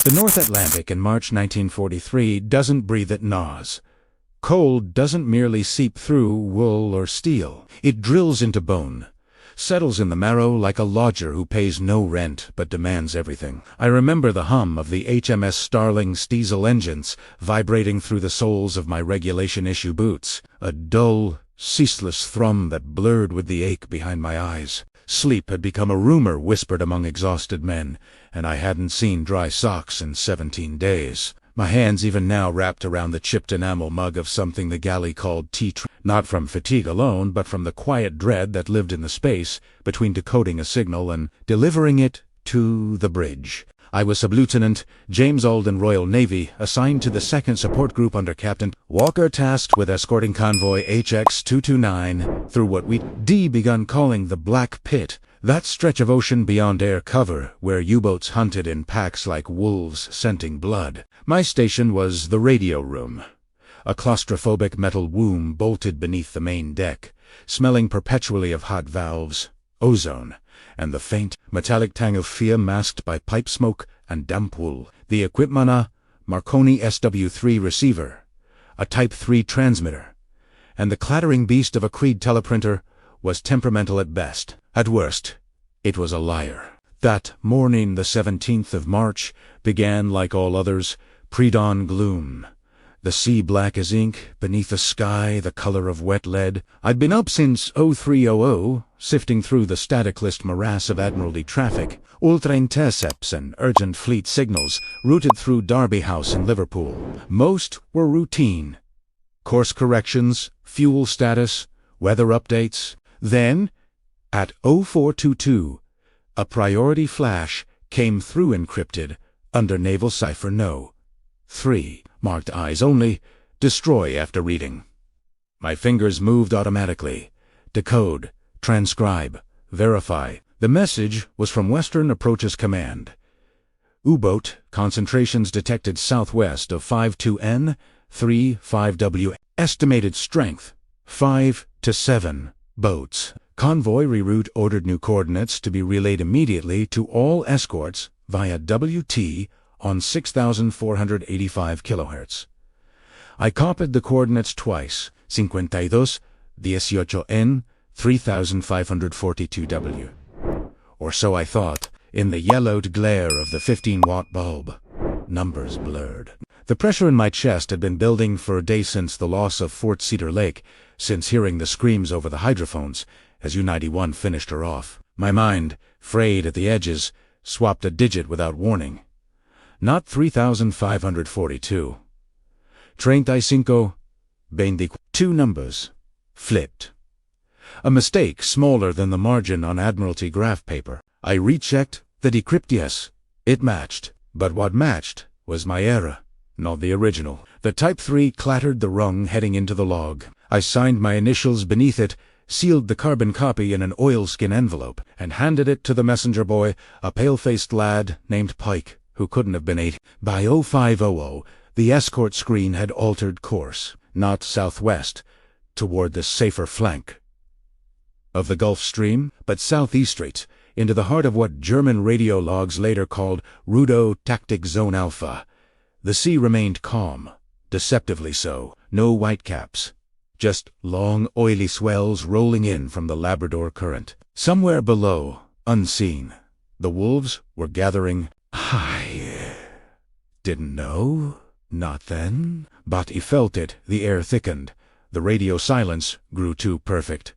The North Atlantic in March 1943 doesn't breathe, it gnaws. Cold doesn't merely seep through wool or steel. It drills into bone, settles in the marrow like a lodger who pays no rent but demands everything. I remember the hum of the HMS Starling's diesel engines vibrating through the soles of my regulation-issue boots, a dull, ceaseless thrum that blurred with the ache behind my eyes. Sleep had become a rumor whispered among exhausted men, and I hadn't seen dry socks in 17 days. My hands even now wrapped around the chipped enamel mug of something the galley called tea, not from fatigue alone, but from the quiet dread that lived in the space between decoding a signal and delivering it to the bridge. I was Sub-Lieutenant James Alden, Royal Navy, assigned to the 2nd Support Group under Captain Walker, tasked with escorting Convoy HX-229 through what we'd begun calling the Black Pit, that stretch of ocean beyond air cover where U-boats hunted in packs like wolves scenting blood. My station was the radio room, a claustrophobic metal womb bolted beneath the main deck, smelling perpetually of hot valves, ozone, and the faint, metallic tang of fear masked by pipe smoke and damp wool. The equipment, a Marconi SW3 receiver, a Type 3 transmitter, and the clattering beast of a Creed teleprinter was temperamental at best. At worst, it was a liar. That morning, the 17th of March, began, like all others, pre-dawn gloom. The sea black as ink, beneath a sky the color of wet lead. I'd been up since 0300, sifting through the static list morass of Admiralty traffic, ultra intercepts and urgent fleet signals routed through Derby House in Liverpool. Most were routine. Course corrections, fuel status, weather updates. Then, at 0422, a priority flash came through encrypted under Naval Cypher No. 3, marked eyes only, destroy after reading. My fingers moved automatically. Decode, transcribe, verify. The message was from Western Approaches Command. U-boat concentrations detected southwest of 52N, 35W. Estimated strength, 5 to 7 boats. Convoy reroute ordered new coordinates to be relayed immediately to all escorts via WT on 6,485 kHz. I copied the coordinates twice, 52, 18N, 3,542W. Or so I thought, in the yellowed glare of the 15-watt bulb. Numbers blurred. The pressure in my chest had been building for a day since the loss of Fort Cedar Lake, since hearing the screams over the hydrophones as U-91 finished her off. My mind, frayed at the edges, swapped a digit without warning. Not 3,542. 35, 20. 2 numbers. Flipped. A mistake smaller than the margin on Admiralty graph paper. I rechecked the decrypt. Yes, it matched. But what matched was my error, not the original. The Type 3 clattered the rung heading into the log. I signed my initials beneath it, sealed the carbon copy in an oilskin envelope, and handed it to the messenger boy, a pale-faced lad named Pike, who couldn't have been 8. By 0500, the escort screen had altered course, not southwest, toward the safer flank of the Gulf Stream, but southeastward, into the heart of what German radio logs later called Rudo Tactic Zone Alpha. The sea remained calm, deceptively so. No whitecaps, just long, oily swells rolling in from the Labrador Current. Somewhere below, unseen, the wolves were gathering. I didn't know, not then, but he felt it. The air thickened. The radio silence grew too perfect.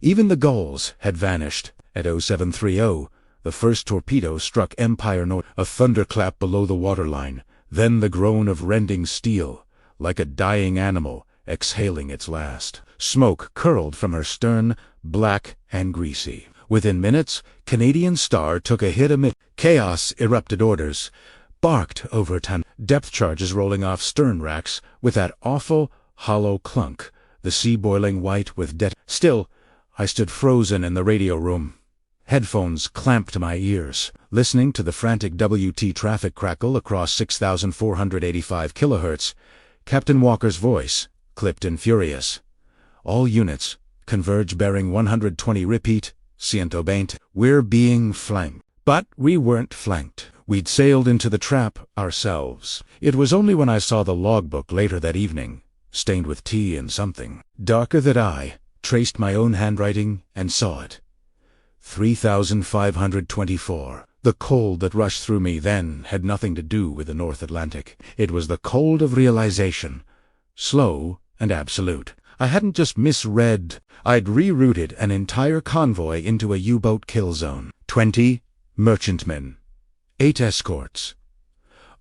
Even the gulls had vanished. At 0730, the first torpedo struck Empire North, a thunderclap below the waterline, then the groan of rending steel, like a dying animal exhaling its last. Smoke curled from her stern, black and greasy. Within minutes, Canadian Star took a hit amid chaos. Erupted orders barked over depth charges rolling off stern racks with that awful, hollow clunk, the sea boiling white with death. Still, I stood frozen in the radio room, headphones clamped to my ears, listening to the frantic WT traffic crackle across 6,485 kHz. Captain Walker's voice, clipped and furious. All units, converge bearing 120. Repeat, 120. We're being flanked. But we weren't flanked. We'd sailed into the trap ourselves. It was only when I saw the logbook later that evening, stained with tea and something darker, that I traced my own handwriting and saw it. 3,524. The cold that rushed through me then had nothing to do with the North Atlantic. It was the cold of realization, slow and absolute. I hadn't just misread, I'd rerouted an entire convoy into a U-boat kill zone. 20 merchantmen, 8 escorts,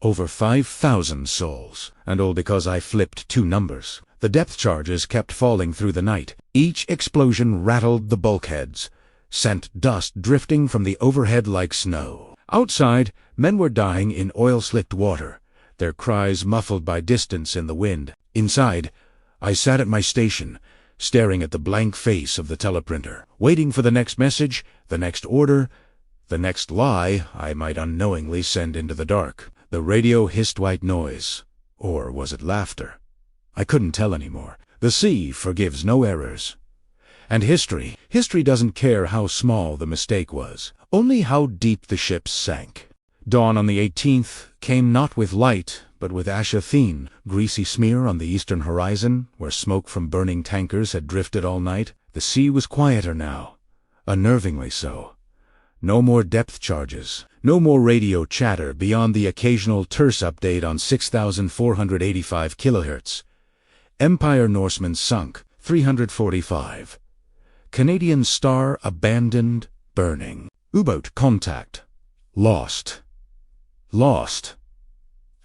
over 5,000 souls, and all because I flipped 2 numbers. The depth charges kept falling through the night. Each explosion rattled the bulkheads, sent dust drifting from the overhead like snow. Outside, men were dying in oil-slicked water, their cries muffled by distance in the wind. Inside, I sat at my station, staring at the blank face of the teleprinter, waiting for the next message, the next order, the next lie I might unknowingly send into the dark. The radio hissed white noise. Or was it laughter? I couldn't tell anymore. The sea forgives no errors. And history doesn't care how small the mistake was, only how deep the ship sank. Dawn on the 18th came not with light, but with asha thin, greasy smear on the eastern horizon, where smoke from burning tankers had drifted all night. The sea was quieter now, unnervingly so. No more depth charges, no more radio chatter beyond the occasional terse update on 6,485 kilohertz. Empire Norseman sunk, 345. Canadian Star abandoned, burning. U-boat contact. Lost. Lost.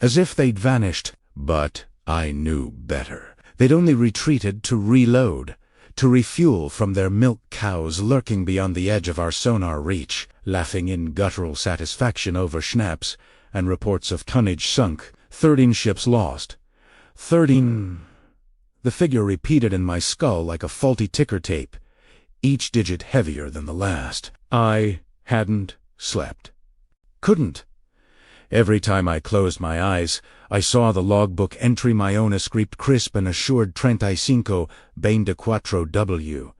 As if they'd vanished, but I knew better. They'd only retreated to reload, to refuel from their milk cows lurking beyond the edge of our sonar reach, laughing in guttural satisfaction over schnapps and reports of tonnage sunk, 13 ships lost. 13. The figure repeated in my skull like a faulty ticker tape, each digit heavier than the last. I hadn't slept. Couldn't. Every time I closed my eyes, I saw the logbook entry my own script crisp and assured 35 24 W,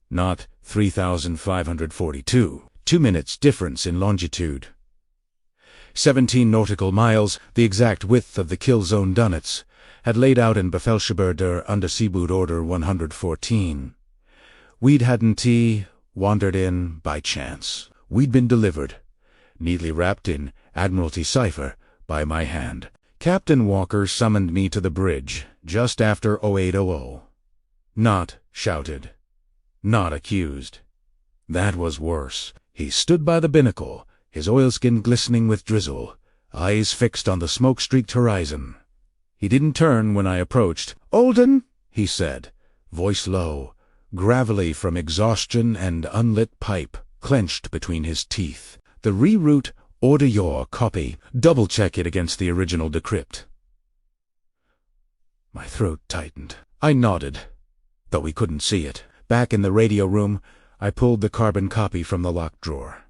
not 3,542. 2 minutes difference in longitude. 17 nautical miles, the exact width of the kill zone Dunnets, had laid out in Befehlshaber der Unterseeboot Order 114. We'd hadn't wandered in by chance. We'd been delivered, neatly wrapped in Admiralty cipher, by my hand. Captain Walker summoned me to the bridge just after 0800. Not shouted, not accused. That was worse. He stood by the binnacle, his oilskin glistening with drizzle, eyes fixed on the smoke-streaked horizon. He didn't turn when I approached. "Olden," he said, voice low, gravelly from exhaustion and unlit pipe clenched between his teeth. The reroute order your copy. Double-check it against the original decrypt. My throat tightened. I nodded, though we couldn't see it. Back in the radio room, I pulled the carbon copy from the locked drawer.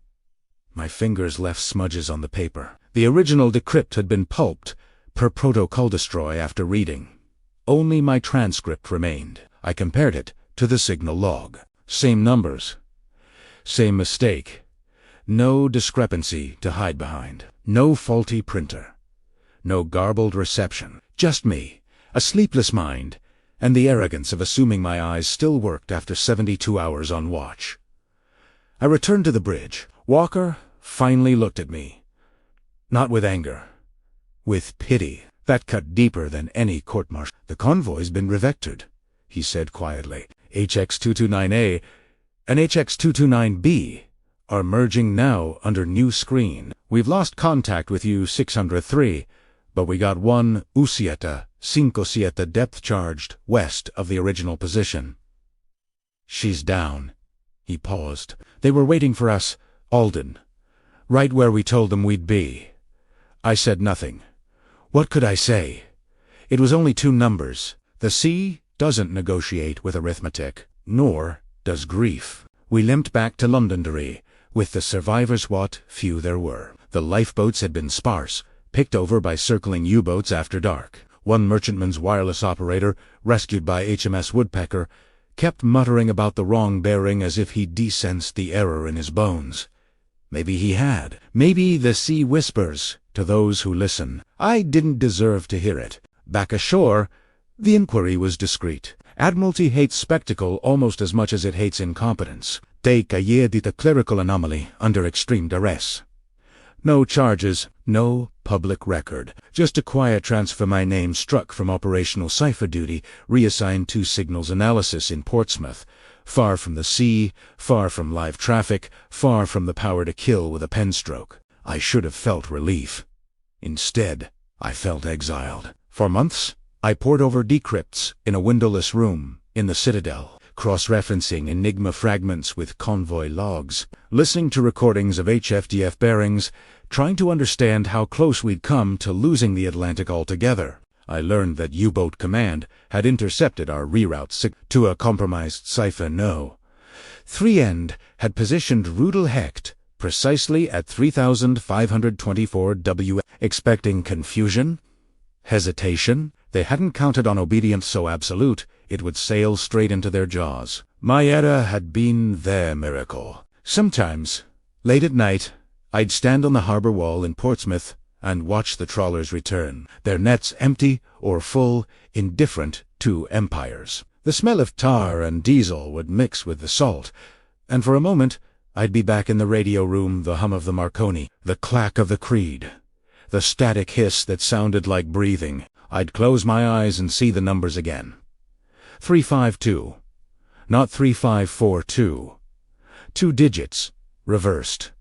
My fingers left smudges on the paper. The original decrypt had been pulped, per protocol destroy after reading. Only my transcript remained. I compared it to the signal log. Same numbers. Same mistake. No discrepancy to hide behind. No faulty printer. No garbled reception. Just me, a sleepless mind, and the arrogance of assuming my eyes still worked after 72 hours on watch. I returned to the bridge. Walker finally looked at me. Not with anger. With pity. That cut deeper than any court-martial. "The convoy's been revectored," he said quietly. HX-229A and HX-229B are merging now under new screen. We've lost contact with you 603, but we got 1 Usieta, 57 depth-charged west of the original position. She's down. He paused. They were waiting for us, Alden, right where we told them we'd be. I said nothing. What could I say? It was only 2 numbers. The sea doesn't negotiate with arithmetic, nor does grief. We limped back to Londonderry, with the survivors what few there were. The lifeboats had been sparse, picked over by circling U-boats after dark. One merchantman's wireless operator, rescued by HMS Woodpecker, kept muttering about the wrong bearing as if he desensed the error in his bones. Maybe he had. Maybe the sea whispers to those who listen. I didn't deserve to hear it. Back ashore, the inquiry was discreet. Admiralty hates spectacle almost as much as it hates incompetence. Take a year did a clerical anomaly under extreme duress. No charges, no public record. Just a quiet transfer my name struck from operational cipher duty, reassigned to signals analysis in Portsmouth. Far from the sea, far from live traffic, far from the power to kill with a pen stroke. I should have felt relief. Instead, I felt exiled. For months, I pored over decrypts in a windowless room in the Citadel, cross-referencing Enigma fragments with Convoy logs, listening to recordings of HFDF bearings, trying to understand how close we'd come to losing the Atlantic altogether. I learned that U-Boat Command had intercepted our reroute to a compromised Cypher No. 3End had positioned Rudel Hecht precisely at 3,524 W. Expecting confusion? Hesitation? They hadn't counted on obedience so absolute it would sail straight into their jaws. My era had been their miracle. Sometimes, late at night, I'd stand on the harbor wall in Portsmouth and watch the trawlers return, their nets empty or full, indifferent to empires. The smell of tar and diesel would mix with the salt, and for a moment I'd be back in the radio room, the hum of the Marconi, the clack of the Creed, the static hiss that sounded like breathing. I'd close my eyes and see the numbers again. 352, not 3542. 2 digits, reversed.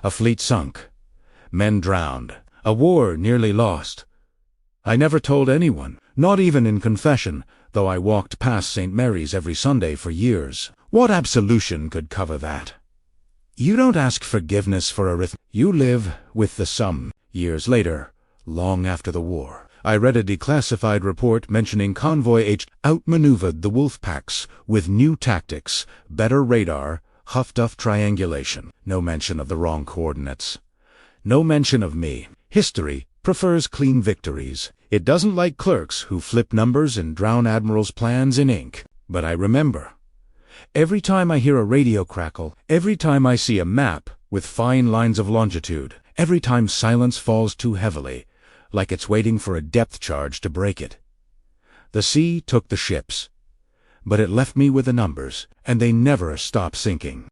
A fleet sunk. Men drowned. A war nearly lost. I never told anyone, not even in confession, though I walked past St. Mary's every Sunday for years. What absolution could cover that? You don't ask forgiveness for arithmetic. You live with the sum. Years later, long after the war, I read a declassified report mentioning Convoy HX outmaneuvered the wolfpacks with new tactics, better radar, Huff-Duff triangulation. No mention of the wrong coordinates. No mention of me. History prefers clean victories. It doesn't like clerks who flip numbers and drown admirals' plans in ink. But I remember. Every time I hear a radio crackle, every time I see a map with fine lines of longitude, every time silence falls too heavily, like it's waiting for a depth charge to break it. The sea took the ships, but it left me with the numbers, and they never stop sinking.